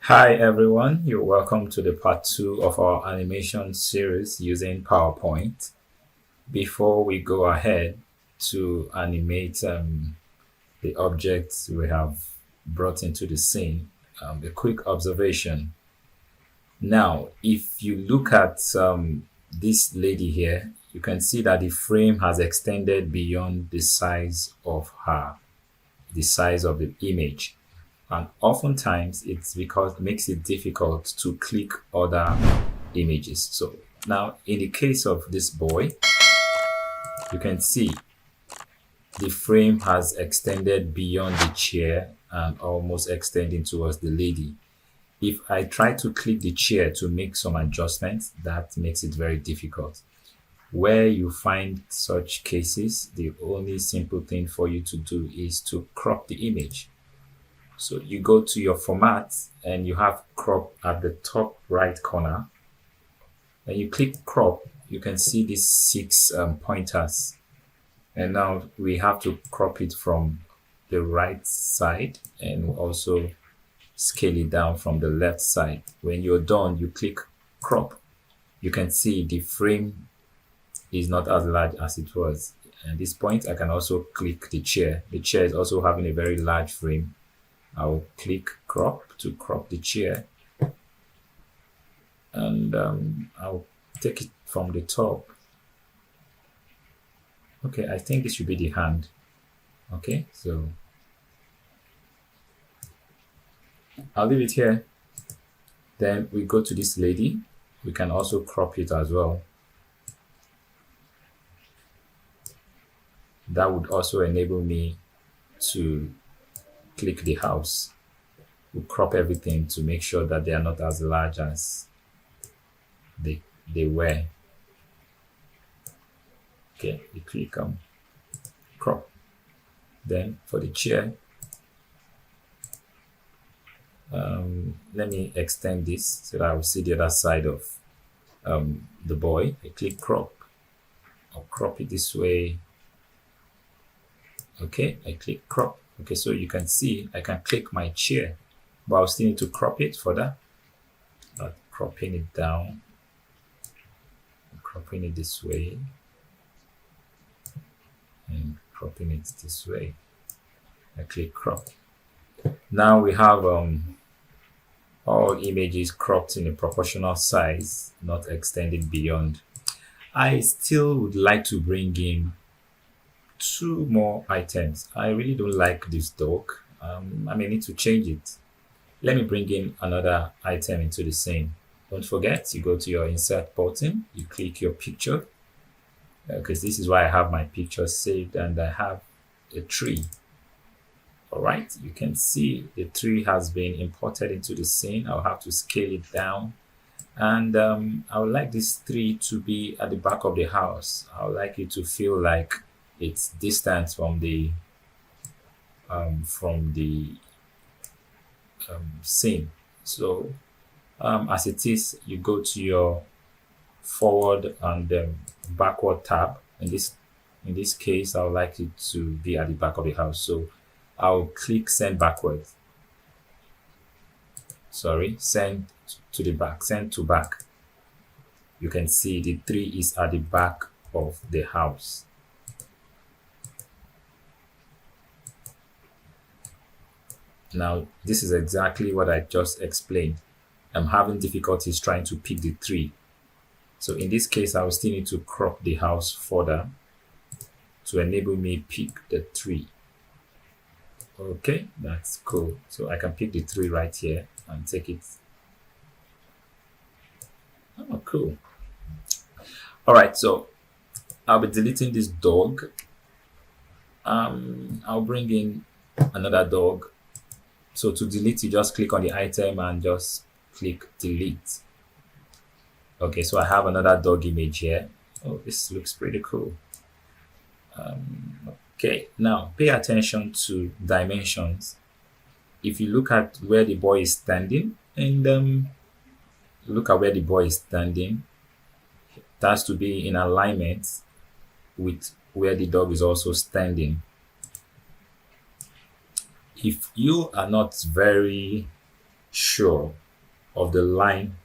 Hi everyone, you're welcome to the part 2 of our animation series using PowerPoint. Before we go ahead to animate the objects we have brought into the scene, a quick observation. Now, if you look at this lady here, you can see that the frame has extended beyond the size of the size of the image. And oftentimes it's because it makes it difficult to click other images. So now in the case of this boy, you can see the frame has extended beyond the chair and almost extending towards the lady. If I try to click the chair to make some adjustments, that makes it very difficult. Where you find such cases, the only simple thing for you to do is to crop the image. So you go to your format and you have crop at the top right corner. When you click crop, you can see these six pointers. And now we have to crop it from the right side and also scale it down from the left side. When you're done, you click crop. You can see the frame is not as large as it was. At this point, I can also click the chair. The chair is also having a very large frame. I'll click crop to crop the chair, and I'll take it from the top. Okay, I think this should be the hand. Okay, so I'll leave it here. Then we go to this lady. We can also crop it as well. That would also enable me to click the house. We'll crop everything to make sure that they are not as large as they were. Okay, we click crop. Then for the chair, let me extend this so that I will see the other side of the boy. I click crop. I'll crop it this way. Okay, I click crop. Okay, so you can see I can click my chair, but I'll still need to crop it for that. Cropping it down, cropping it this way, and cropping it this way. I click crop. Now we have all images cropped in a proportional size, not extending beyond. I still would like to bring in two more items. I really don't like this dog. I may need to change it. Let me bring in another item into the scene. Don't forget, you go to your insert button, you click your picture, because this is why I have my picture saved, and I have a tree. All right, you can see the tree has been imported into the scene. I'll have to scale it down, and I would like this tree to be at the back of the house. I would like it to feel like it's distant from the scene. So as it is, you go to your forward and backward tab. In this case, I would like it to be at the back of the house. So I'll click send backwards. Sorry, send to the back, send to back. You can see the tree is at the back of the house. Now, this is exactly what I just explained. I'm having difficulties trying to pick the tree. So in this case, I will still need to crop the house further to enable me pick the tree. Okay, that's cool. So I can pick the tree right here and take it. Oh, cool. All right, so I'll be deleting this dog. I'll bring in another dog. So to delete, you just click on the item and just click delete. Okay, so I have another dog image here. Oh, this looks pretty cool. Okay, now pay attention to dimensions. If you look at where the boy is standing, and look at where the boy is standing, it has to be in alignment with where the dog is also standing. If you are not very sure of the line,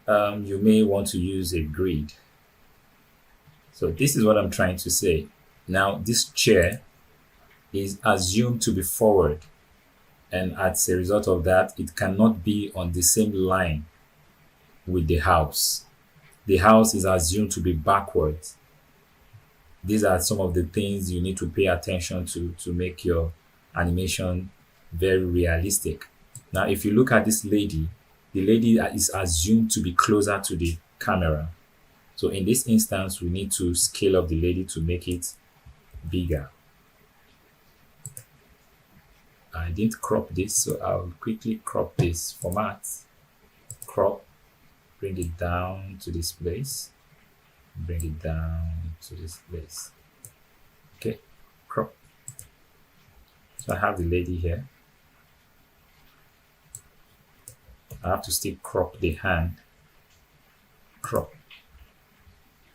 you may want to use a grid. So this is what I'm trying to say. Now this chair is assumed to be forward, and as a result of that, it cannot be on the same line with the house. The house is assumed to be backwards. These are some of the things you need to pay attention to make your animation very realistic. Now, if you look at this lady, the lady is assumed to be closer to the camera. So in this instance, we need to scale up the lady to make it bigger. I didn't crop this, so I'll quickly crop this format. Crop, bring it down to this place. Bring it down to this place. Okay, crop. So I have the lady here. I have to still crop the hand. Crop.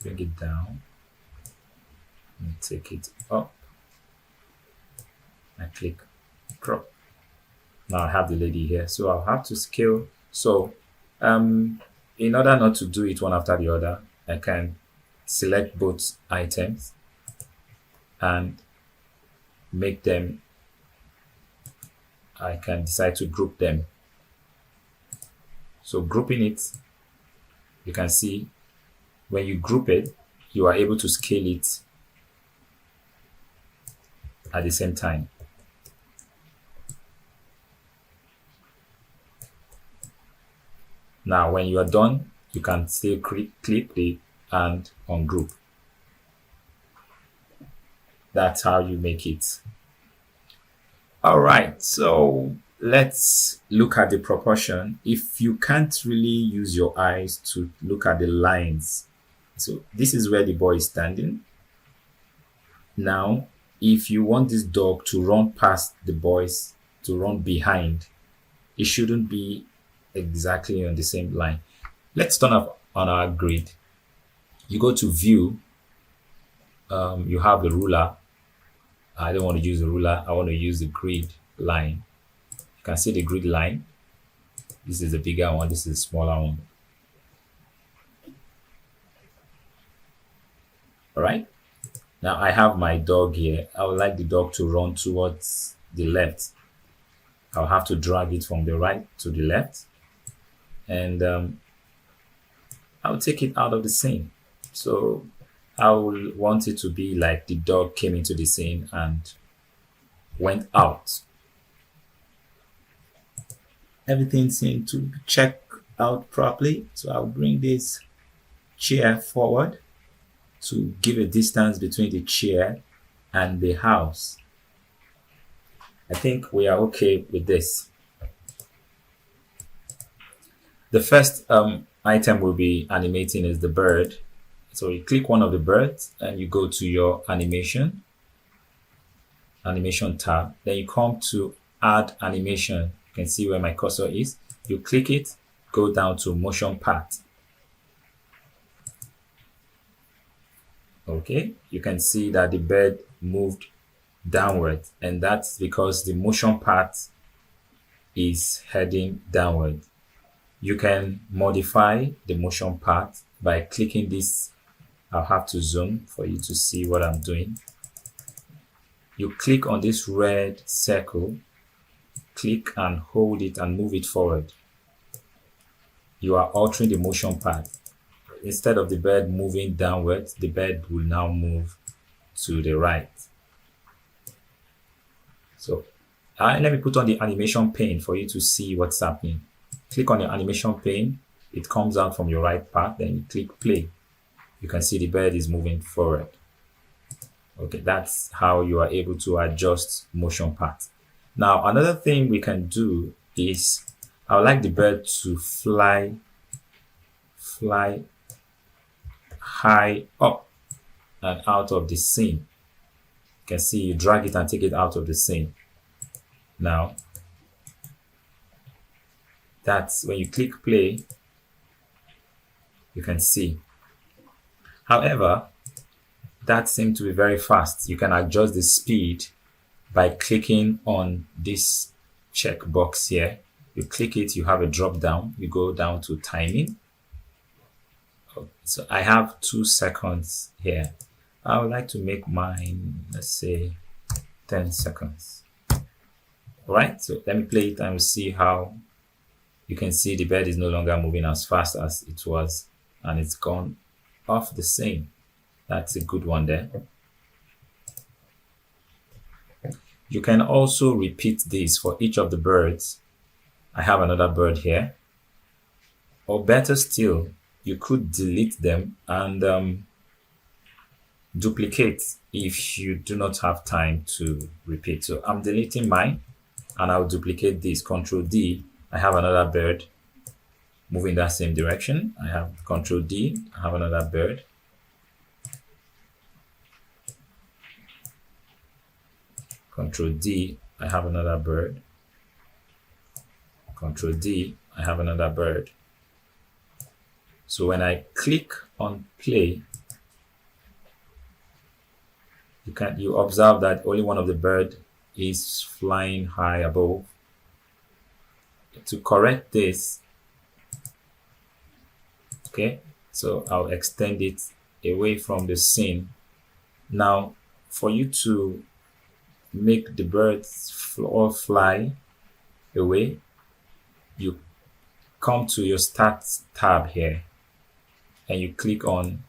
Bring it down. And take it up. I click crop. Now I have the lady here. So I'll have to scale. So in order not to do it one after the other, I can select both items and make them, I can decide to group them. So grouping it, you can see when you group it, you are able to scale it at the same time. Now, when you are done, you can still click it and ungroup. That's how you make it. All right, so let's look at the proportion. If you can't really use your eyes to look at the lines, so this is where the boy is standing. Now, if you want this dog to run past the boys, to run behind, it shouldn't be exactly on the same line. Let's turn up on our grid. You go to view, you have the ruler. I don't want to use the ruler, I want to use the grid line. You can see the grid line. This is the bigger one, this is the smaller one. All right, now I have my dog here. I would like the dog to run towards the left. I'll have to drag it from the right to the left, and I'll take it out of the scene. So I will want it to be like the dog came into the scene and went out. Everything seemed to check out properly. So I'll bring this chair forward to give a distance between the chair and the house. I think we are okay with this. The first item we'll be animating is the bird. So you click one of the birds and you go to your animation tab. Then you come to add animation. You can see where my cursor is. You click it, go down to motion path. Okay, you can see that the bird moved downward, and that's because the motion path is heading downward. You can modify the motion path by clicking this. I'll have to zoom for you to see what I'm doing. You click on this red circle, click and hold it and move it forward. You are altering the motion path. Instead of the bird moving downwards, the bird will now move to the right. So let me put on the animation pane for you to see what's happening. Click on the animation pane. It comes out from your right path. Then you click play. You can see the bird is moving forward. Okay, that's how you are able to adjust motion path. Now, another thing we can do is I would like the bird to fly high up and out of the scene. You can see you drag it and take it out of the scene. Now, that's when you click play, you can see. However, that seems to be very fast. You can adjust the speed by clicking on this checkbox here. You click it, you have a drop down. You go down to timing. So I have 2 seconds here. I would like to make mine, let's say, 10 seconds. All right, so let me play it and we'll see how you can see the bird is no longer moving as fast as it was, and it's gone off the scene. That's a good one there. You can also repeat this for each of the birds. I have another bird here. Or better still, you could delete them and duplicate if you do not have time to repeat. So I'm deleting mine and I'll duplicate this. Control D. I have another bird moving that same direction. I have Control D. I have another bird. Control D. I have another bird. Control D. I have another bird. So when I click on play, you observe that only one of the bird is flying high above. To correct this, okay, so I'll extend it away from the scene. Now, for you to make the birds all fly away, you come to your Start tab here and you click on,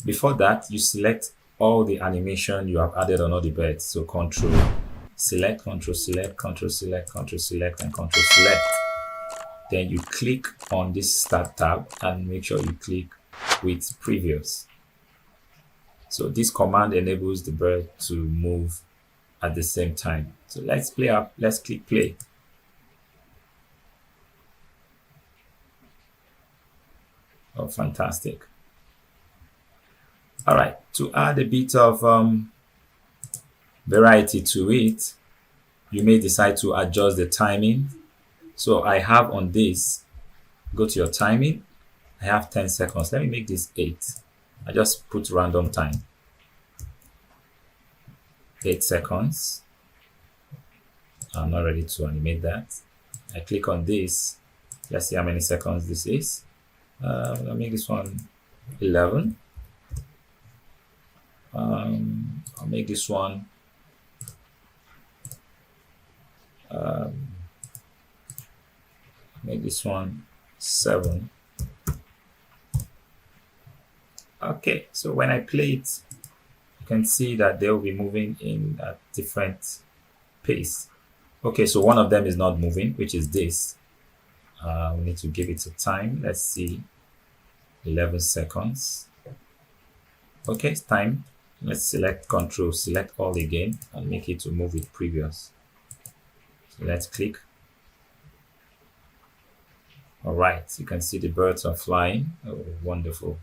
before that, you select all the animation you have added on all the birds. So Control Select, Control Select, Control Select, Control Select, and Control Select. Then you click on this Start tab and make sure you click with Previous. So this command enables the bird to move at the same time. So let's play up. Let's click play. Oh, fantastic. All right, to add a bit of variety to it, you may decide to adjust the timing. So I have on this, go to your timing. I have 10 seconds. Let me make this 8. I just put random time. 8 seconds. I'm not ready to animate that. I click on this. Let's see how many seconds this is. I'll make this one 11. I'll make this one make this one 7. Okay, so when I play it, you can see that they will be moving in a different pace. Okay, so one of them is not moving, which is this. We need to give it a time. Let's see, 11 seconds. Okay, it's time. Let's select Control, select all again, and make it to move with previous. So let's click. All right, you can see the birds are flying. Oh, wonderful.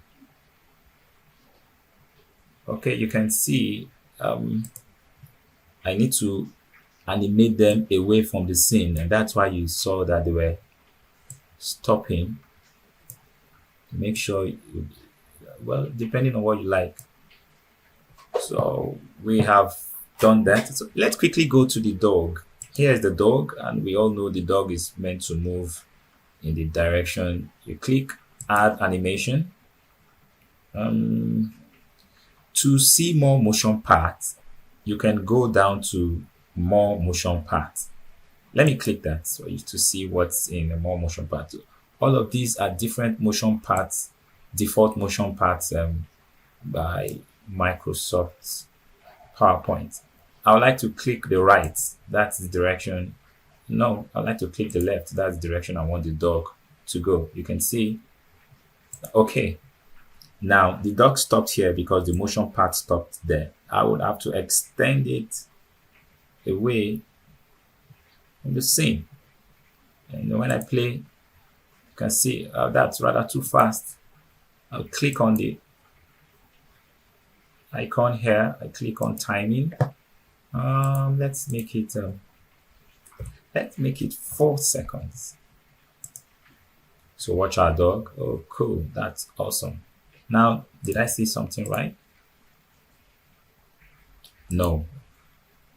Okay, you can see I need to animate them away from the scene, and that's why you saw that they were stopping. Make sure you, well, depending on what you like. So we have done that. So let's quickly go to the dog. Here's the dog, and we all know the dog is meant to move in the direction. You click Add Animation. To see more motion paths, you can go down to More Motion Paths. Let me click that so you to see what's in the More Motion Path. All of these are different motion paths, default motion paths by Microsoft PowerPoint. I would like to click the right. That's the direction. No, I'd like to click the left. That's the direction I want the dog to go. You can see. Okay. Now, the dog stopped here because the motion path stopped there. I would have to extend it away from the scene. And when I play, you can see that's rather too fast. I'll click on the icon here. I click on timing. Let's make it 4 seconds. So watch our dog. Oh, cool. That's awesome. Now, did I see something right? No.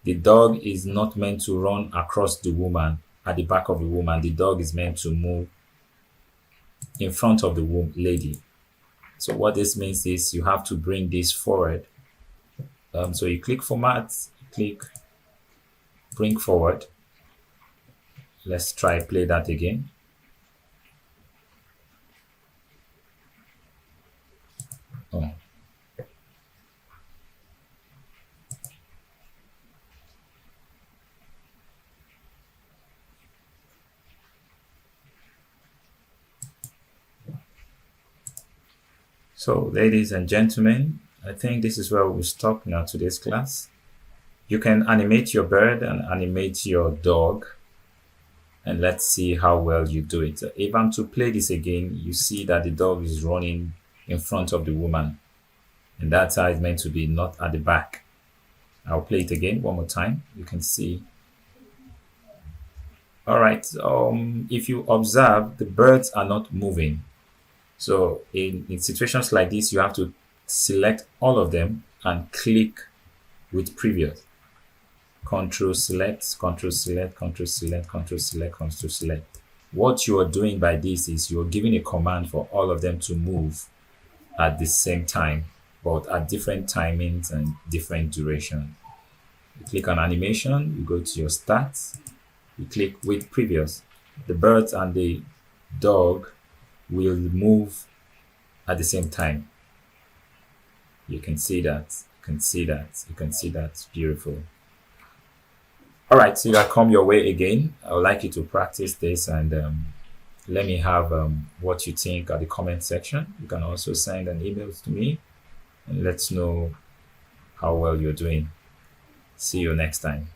The dog is not meant to run across the woman. at the back of the woman. The dog is meant to move in front of the lady. So what this means is you have to bring this forward. So you click format, click bring forward. Let's try play that again. Oh. So ladies and gentlemen, I think this is where we'll stop now today's class. You can animate your bird and animate your dog, and let's see how well you do it. If I'm to play this again, you see that the dog is running in front of the woman, and that's how it's meant to be, not at the back. I'll play it again one more time. You can see. All right. If you observe, the birds are not moving. So in situations like this, you have to select all of them and click with previous. Control select, control select, control select, control select, control select. What you are doing by this is you're giving a command for all of them to move at the same time, but at different timings and different duration. You click on animation, you go to your stats, you click with previous. The birds and the dog will move at the same time. You can see that. You can see that. You can see that. Beautiful. All right, so that come your way again. I would like you to practice this and let me have what you think at the comment section. You can also send an email to me and let's know how well you're doing. See you next time.